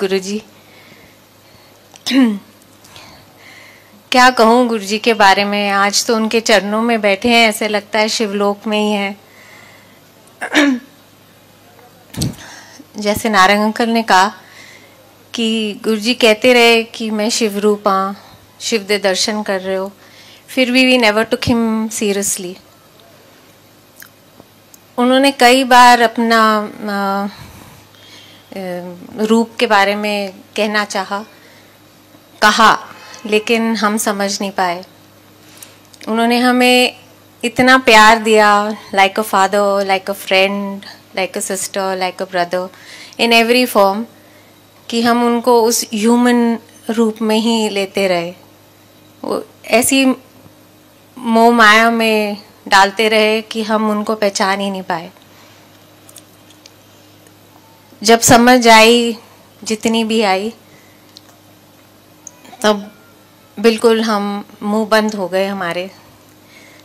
गुरुजी। क्या कहूँ गुरुजी के बारे में, आज तो उनके चरणों में बैठे हैं, ऐसे लगता है शिवलोक में ही है। जैसे नारंग अंकल ने कहा कि गुरुजी कहते रहे कि मैं शिव रूप हाँ, शिव दे दर्शन कर रहे हो, फिर भी we never took him seriously. उन्होंने कई बार अपना रूप के बारे में कहना कहा, लेकिन हम समझ नहीं पाए। उन्होंने हमें इतना प्यार दिया, like a father, like a friend, like a sister, like a brother, in every form, कि हम उनको उस ह्यूमन रूप में ही लेते रहे। वो ऐसी मोह माया में डालते रहे कि हम उनको पहचान ही नहीं पाए। जब समझ आई, जितनी भी आई, तब बिल्कुल हम मुंह बंद हो गए हमारे।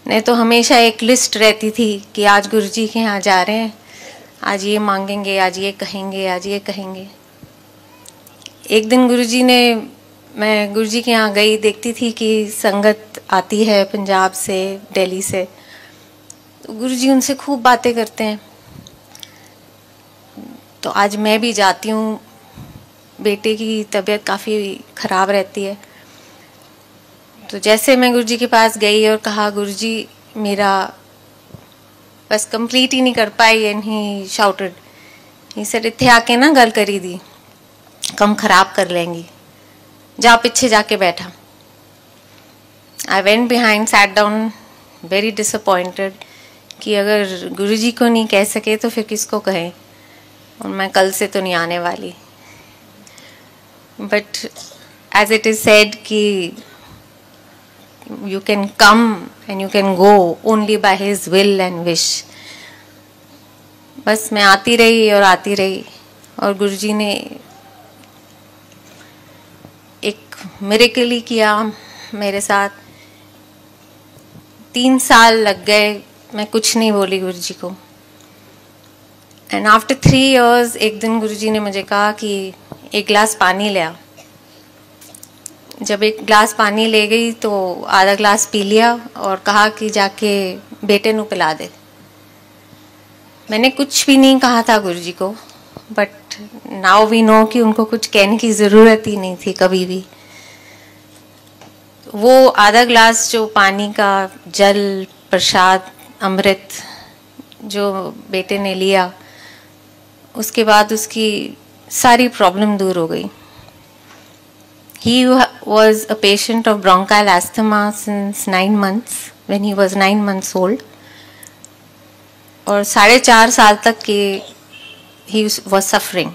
नहीं तो हमेशा एक लिस्ट रहती थी कि आज गुरुजी के यहाँ जा रहे हैं, आज ये मांगेंगे, आज ये कहेंगे, आज ये कहेंगे। एक दिन मैं गुरुजी के यहाँ गई, देखती थी कि संगत आती है पंजाब से, दिल्ली से, तो गुरुजी उनसे खूब बातें करते हैं। तो आज मैं भी जाती हूँ, बेटे की तबीयत काफ़ी ख़राब रहती है। तो जैसे मैं गुरुजी के पास गई और कहा गुरुजी मेरा बस कंप्लीट ही नहीं कर पाई, and he shouted, he said इत्थे आके ना गल करी दी, कम खराब कर लेंगी, जा पीछे जाके बैठा। I went behind, sat down, very disappointed कि अगर गुरुजी को नहीं कह सके तो फिर किसको कहें, और मैं कल से तो नहीं आने वाली। But as it is said कि you can come and you can go only by his will and wish। बस मैं आती रही और आती रही, और गुरुजी ने एक मिरेकल ही किया मेरे साथ। 3 साल लग गए, मैं कुछ नहीं बोली गुरुजी को। एंड आफ्टर 3 years एक दिन गुरुजी ने मुझे कहा कि एक गिलास पानी ले आ। जब एक गिलास पानी ले गई तो आधा गिलास पी लिया और कहा कि जाके बेटे नू पिला दे। मैंने कुछ भी नहीं कहा था गुरुजी को, बट नाउ वी नो कि उनको कुछ कहने की ज़रूरत ही नहीं थी कभी भी। वो आधा गिलास जो पानी का जल, प्रसाद, अमृत जो बेटे ने लिया, उसके बाद उसकी सारी प्रॉब्लम दूर हो गई। He was a patient of bronchial asthma since 9 months, when he was 9 months old. और 4.5 साल तक के he was suffering.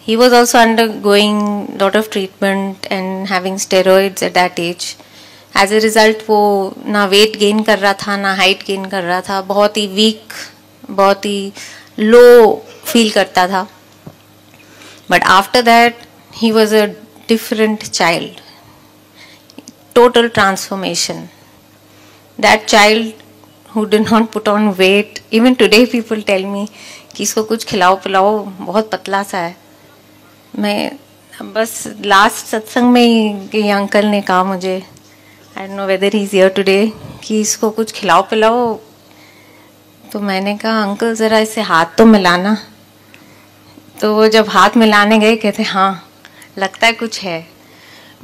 He was also undergoing lot of treatment and having steroids at that age. As a result वो ना weight gain कर रहा था, ना height gain कर रहा था, बहुत ही weak, बहुत ही low feel करता था। But after that he was a different child, total transformation. That child who did not put on weight, even today people tell me कि इसको कुछ खिलाओ पिलाओ, बहुत पतला सा है। मैं बस लास्ट सत्संग में ही अंकल ने कहा मुझे, आई don't know whether he is here today, कि इसको कुछ खिलाओ पिलाओ। तो मैंने कहा अंकल ज़रा इसे हाथ तो मिलाना। तो वो जब हाथ मिलाने गए कहते हाँ लगता है कुछ है।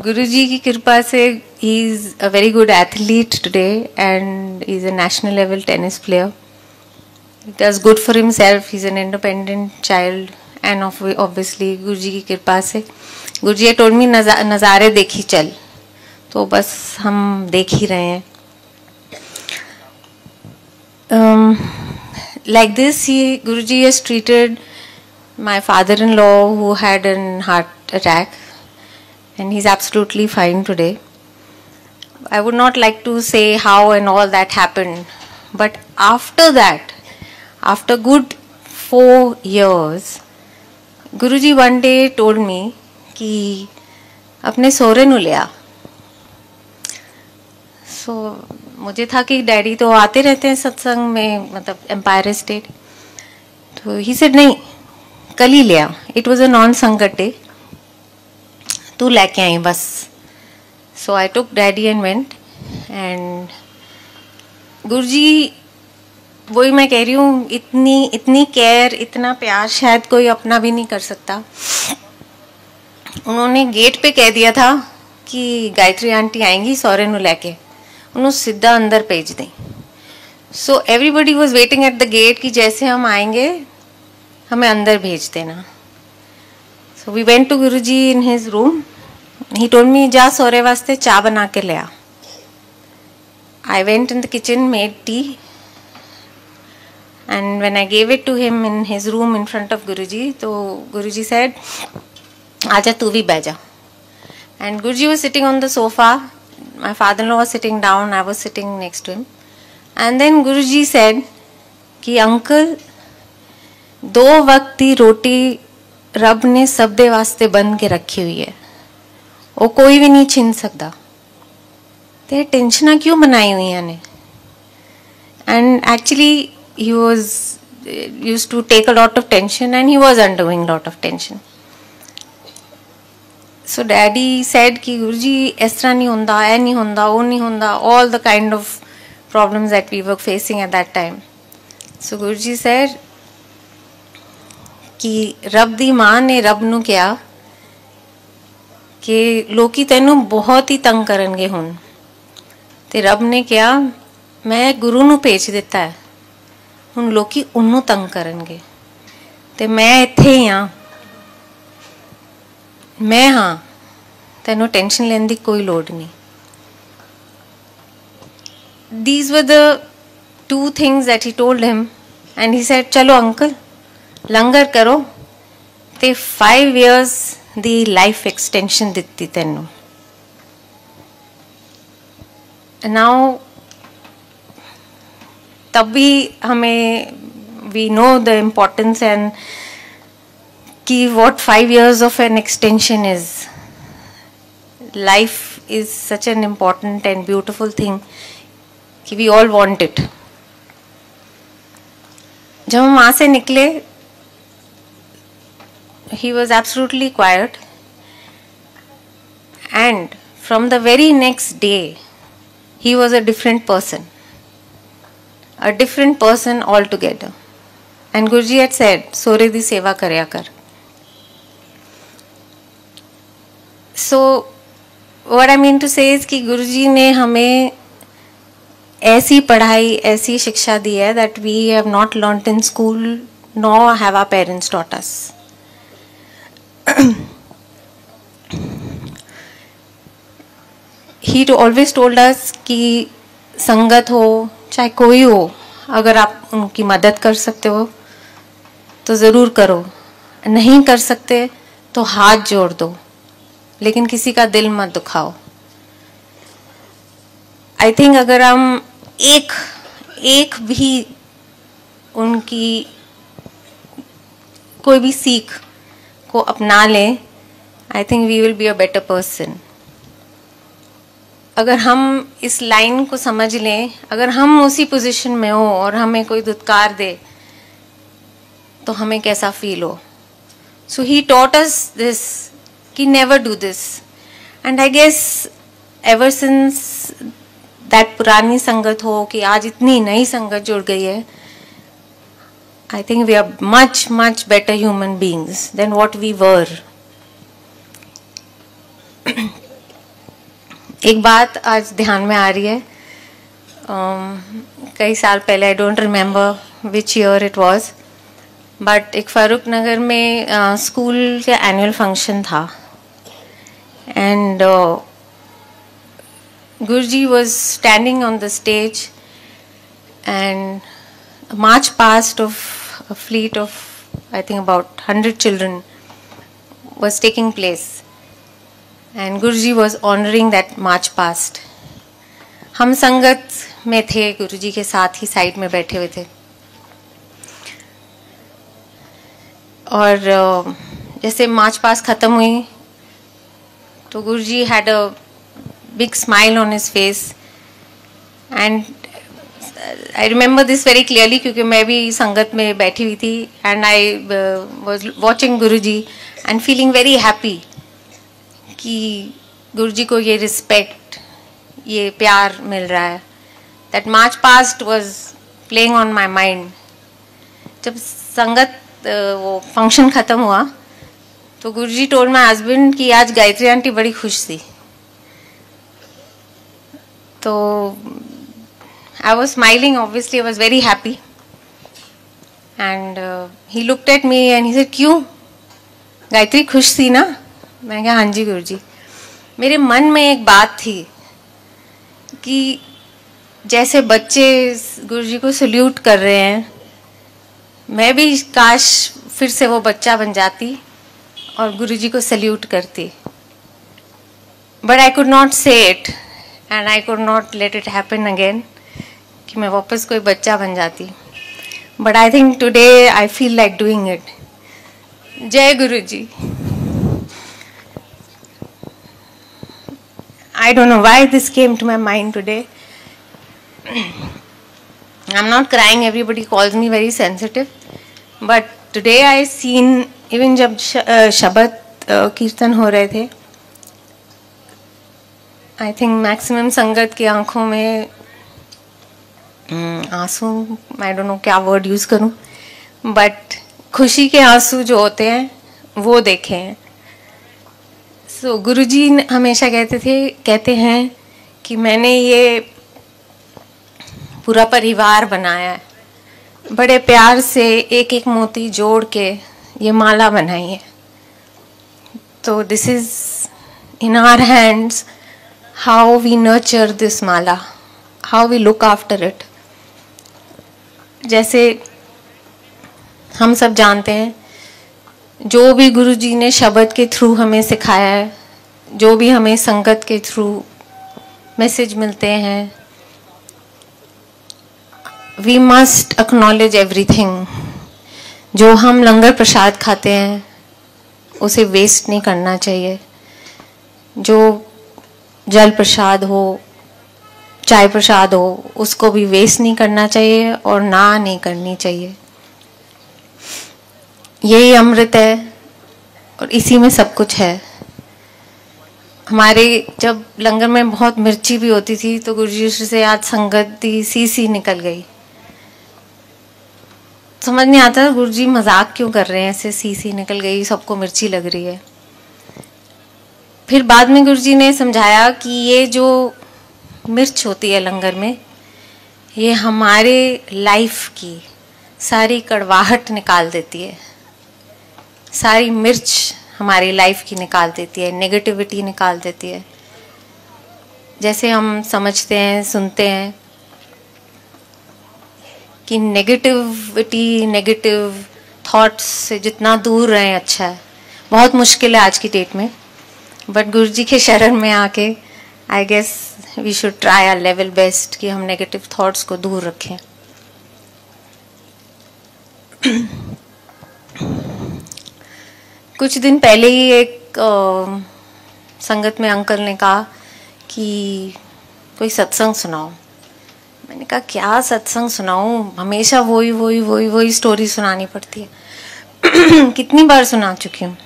गुरुजी की कृपा से he is a very good athlete today and is a national level tennis player. He does good for himself, he is an independent child, and obviously Guruji की कृपा से गुरुजी टोल्ड मी नज़ारे देखी चल, तो बस हम देख ही रहे हैं। Like this, Guruji has treated my father-in-law who had an heart attack, and he's absolutely fine today. I would not like to say how and all that happened, but after that, after good 4 years, Guruji one day told me कि अपने सोरे नु ले आ। So मुझे था कि daddy तो आते रहते हैं सत्संग में, मतलब एम्पायर स्टेट। तो ही सेड नहीं, कल ही लिया, इट वॉज अ नॉन संकट डे, तू लेके आई बस. सो आई टुक डैडी एंड वेंट. एंड गुरुजी, वही मैं कह रही हूँ, इतनी केयर, इतना प्यार शायद कोई अपना भी नहीं कर सकता. उन्होंने गेट पे कह दिया था कि गायत्री आंटी आएंगी सौरे नु लेके, उन्होंने सीधा अंदर भेज दें. So everybody was waiting at the gate कि जैसे हम आएंगे हमें अंदर भेज देना. So we went to Guruji in his room. He told me, जा सौरे वास्ते चाय बना के ले आ. I went in the kitchen, made tea. And when I gave it to him in his room in front of Guruji, तो Guruji said, आजा तू भी बैठ जा. And Guruji was sitting on the sofa. My father-in-law was sitting down. I was sitting next to him. And then Guruji said कि uncle, 2 वक्त की रोटी रब ने सब दे वास्ते बन के रखी हुई है, वो कोई भी नहीं छीन सकता. ते टेंशन क्यों बनाई हुई ने? And actually he was used to take a lot of tension and he was undergoing lot of tension. So daddy said कि गुरुजी इस तरह नहीं होता, ऐ नहीं होता, वो नहीं होता, all the kind of problems that we were facing at that time. So Guruji said कि रब दी मां ने रब नू कहा कि लोकी तेनू बहुत ही तंग करनगे हुण. ते रब ने कहा मैं गुरु नू भेज दिता है, हुण लोकी उन्नू तंग करनगे, ते मैं इत्थे ही हाँ, मैं हाँ, तेनू टेंशन लेने की कोई लोड़ नहीं. These were the 2 things that he told him. And he said, चलो अंकल लंगर करो, ते 5 years दी लाइफ एक्सटेंशन दिती तेनू. Now तब भी हमें we know the importance and कि what 5 years of an extension is. Life is such an important and beautiful thing कि we all want it. जब हम वहाँ से निकले, he was absolutely quiet, and from the very next day he was a different person altogether. And Guruji had said, सोरे दी सेवा करया कर. So what I mean to say is कि गुरुजी ने हमें ऐसी पढ़ाई, ऐसी शिक्षा दी है that we have not learnt in school, nor have our parents taught us. He always told us कि संगत हो चाहे कोई हो, अगर आप उनकी मदद कर सकते हो तो ज़रूर करो, नहीं कर सकते तो हाथ जोड़ दो, लेकिन किसी का दिल मत दुखाओ. आई थिंक अगर हम एक भी उनकी कोई भी सीख को अपना लें, I think we will be a better person. अगर हम इस लाइन को समझ लें, अगर हम उसी पोजीशन में हो और हमें कोई धुतकार दे तो हमें कैसा फील हो. सो ही टॉट अस दिस कि never do this. And I guess ever since that पुरानी संगत हो कि आज इतनी नई संगत जुड़ गई है, I think we are much better human beings than what we were. एक बात आज ध्यान में आ रही है, कई साल पहले, I don't remember which year it was, but एक फारूक नगर में स्कूल के एनुअल फंक्शन था. And Guruji was standing on the stage, and a march past of a fleet of, I think, about 100 children was taking place, and Guruji was honoring that march past. हम संगत में थे, गुरुजी के साथ ही side में बैठे हुए थे, और जैसे मार्च पास्ट खत्म हुई तो गुरुजी had a big smile on his face, and I remember this very clearly क्योंकि मैं भी संगत में बैठी हुई थी and I was watching Guruji and feeling very happy कि गुरुजी को ये रिस्पेक्ट, ये प्यार मिल रहा है. That march past was playing on my mind. जब संगत वो फंक्शन ख़त्म हुआ तो गुरुजी टोल्ड माई हस्बैंड कि आज गायत्री आंटी बड़ी खुश थी. तो I was smiling, obviously I was very happy. And he looked at me and he said, क्यों गायत्री खुश थी ना? मैंने कहा हाँ जी गुरुजी. मेरे मन में एक बात थी कि जैसे बच्चे गुरुजी को सल्यूट कर रहे हैं, मैं भी काश फिर से वो बच्चा बन जाती और गुरुजी को सल्यूट करती. But I could not say it and I could not let it happen again. कि मैं वापस कोई बच्चा बन जाती. But I think today I feel like doing it. Jai Guru ji. I don't know why this came to my mind today. I am not crying, everybody calls me very sensitive, but today I seen even जब शबद कीर्तन हो रहे थे, I think maximum संगत की आंखों में आंसू, आई डोंट नो क्या वर्ड यूज़ करूं, बट खुशी के आंसू जो होते हैं वो देखे हैं. सो गुरुजी हमेशा कहते हैं कि मैंने ये पूरा परिवार बनाया है, बड़े प्यार से एक एक मोती जोड़ के ये माला बनाई है. तो this is in our hands how we nurture this mala, how we look after it. जैसे हम सब जानते हैं, जो भी गुरुजी ने शब्द के थ्रू हमें सिखाया है, जो भी हमें संगत के थ्रू मैसेज मिलते हैं, वी मस्ट एक्नॉलेज एवरीथिंग. जो हम लंगर प्रसाद खाते हैं उसे वेस्ट नहीं करना चाहिए. जो जल प्रसाद हो, चाय प्रसाद हो, उसको भी वेस्ट नहीं करना चाहिए और ना नहीं करनी चाहिए. यही अमृत है और इसी में सब कुछ है. हमारे जब लंगर में बहुत मिर्ची भी होती थी तो गुरुजी से आज संगत दी सी निकल गई. समझ नहीं आता गुरुजी मजाक क्यों कर रहे हैं, ऐसे सी निकल गई, सबको मिर्ची लग रही है. फिर बाद में गुरुजी ने समझाया कि ये जो मिर्च होती है लंगर में, ये हमारे लाइफ की सारी कड़वाहट निकाल देती है. सारी मिर्च हमारी लाइफ की निकाल देती है, नेगेटिविटी निकाल देती है. जैसे हम समझते हैं, सुनते हैं कि नेगेटिविटी, नेगेटिव थॉट्स से जितना दूर रहें अच्छा है. बहुत मुश्किल है आज की डेट में, बट गुरुजी के शरण में आके I guess we should try our level best कि हम नेगेटिव थॉट्स को दूर रखें. कुछ दिन पहले ही एक संगत में अंकल ने कहा कि कोई सत्संग सुनाओ. मैंने कहा क्या सत्संग सुनाऊं, हमेशा वही स्टोरी सुनानी पड़ती है. कितनी बार सुना चुकी हूँ.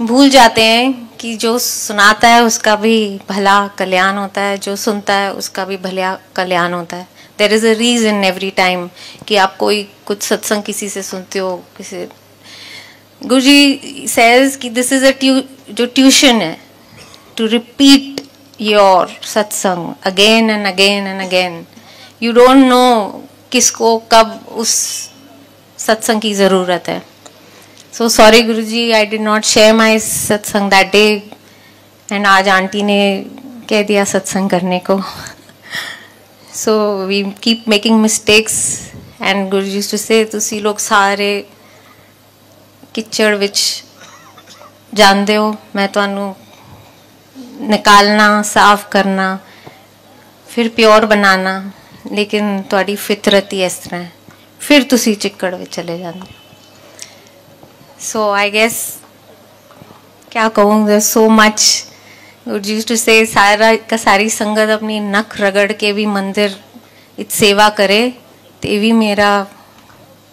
भूल जाते हैं कि जो सुनाता है उसका भी भला कल्याण होता है, जो सुनता है उसका भी भला कल्याण होता है. There is a reason every time कि आप कोई कुछ सत्संग किसी से सुनते हो, किसी गुरुजी सेज कि दिस इज अ जो ट्यूशन है टू रिपीट योर सत्संग again and again and again. You don't know किसको कब उस सत्संग की जरूरत है. So sorry Guruji, I did not share my satsang that day, and आज आंटी ने कह दिया सत्संग करने को. So we keep making mistakes, and Guruji used to say, तुसी लोग सारे किचड़ विच जानते हो, मैं तुहानू निकालना, साफ करना, फिर प्योर बनाना, लेकिन तुहाडी फितरत ही इस तरह है, फिर तुसी चिक्कड़ विच चले जाते हो. So I guess क्या कहूँ, there's so much Guru ji to से सारी संगत अपनी नख रगड़ के भी मंदिर सेवा करे ते भी मेरा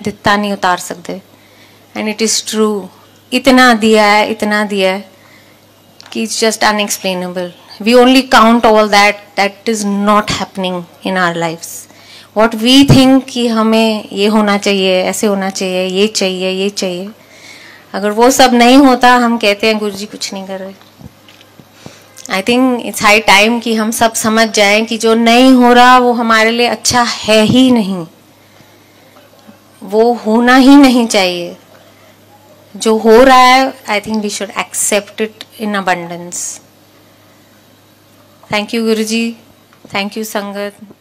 दित्ता नहीं उतार सकते। एंड इट इज़ ट्रू, इतना दिया है कि it's just unexplainable. We only count all that is not happening in our lifes. What we think कि हमें ये होना चाहिए, ऐसे होना चाहिए, ये चाहिए, अगर वो सब नहीं होता हम कहते हैं गुरु जी कुछ नहीं कर रहे। I think it's high time कि हम सब समझ जाएं कि जो नहीं हो रहा वो हमारे लिए अच्छा है ही नहीं, वो होना ही नहीं चाहिए। जो हो रहा है, I think we should accept it in abundance. Thank you guru ji, thank you संगत।